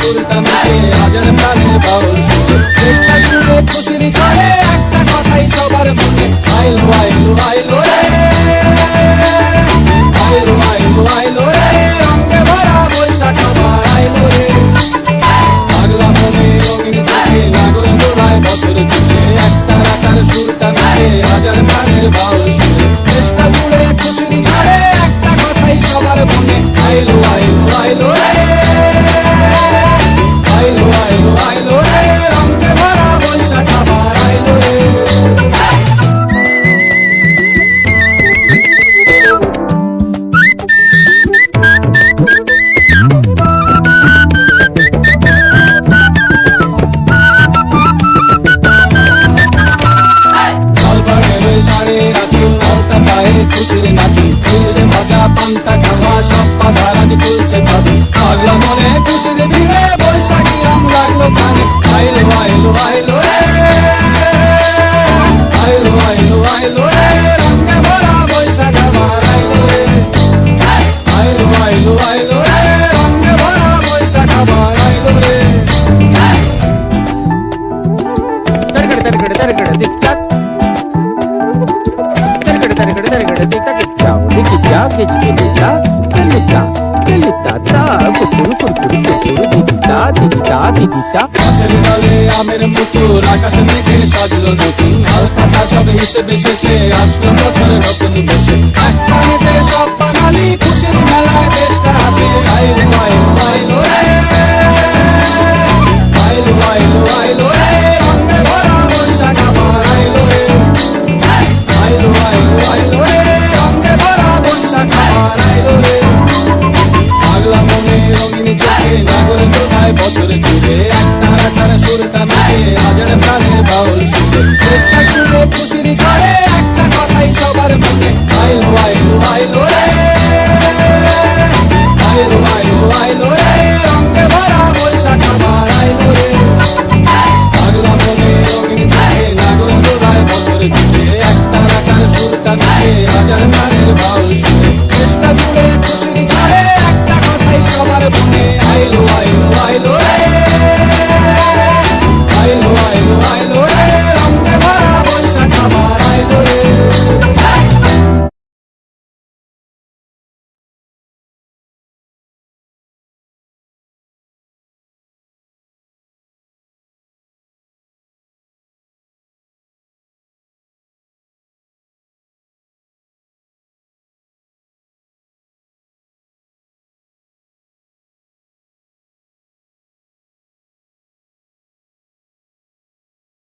সুরটা মিশে হাজার প্রাণের বাউল সুরে চেষ্টা জুড়ে খুশির করে একটা কথাই সবার মনে আইলো আইলো আইলো রে আইলো আইলো আইলো রে রঙে ভরা বৈশাখ আবার আইলো রে পাগলা মনে রঙিন চোখে নাগর দোলায় বছর জুড়ে একটা রাখার সুরটা মিশে হাজার প্রাণের বাউল সুরে চেষ্টা জুড়ে খুশির করে একটা কথাই সবার মনে আইলো আইলো আইলো রে আইলো আইলো আইলো রে রঙে ভরা বৈশাখ আবার আইলো রে খুশির নাচি এসে মজা পান্তা খাওয়া সব পাধারাজ খুলছে ভাবি পাগলা মনে খুশির ভিড়ে বৈশাখী রাম লাগলো কানে আইলো আইলো আইলো রে আইলো আইলো আইলো রে রঙে ভরা বৈশাখ আবার আইলো রে আইলো আইলো আইলো রে রঙে ভরা বৈশাখ আবার আইলো রে তরগড় তরগড় তরগড় দিক্কা Kichkilita, kilita, kilita, ta, kutur, kutur, kutur, didita, didita, didita. গাছের ডালে আমের মুকুর আকাশে মেঘে সাজলো নতুন হালখাতা সব হিসেবে শেষে আসলো বছর নতুন বেশে একটানেতে সব বাঙালি খুশির মেলায় দেশটা হাসে আইলো আইলো আইলো রে আইলো আইলো আইলো রে রঙে ভরা বৈশাখ আবার আইলো রে আইলো আইলো আইলো রে রঙে ভরা বৈশাখ আবার আইলো রে পাগলা মনে রঙিন চোখে নাগর দোলায় বছর জুড়ে একটা রাখার সুরটা মিশে হাজার প্রাণের বাউল সুরে চেষ্টা জুড়ে খুশির করে একটা কথাই সবার মনে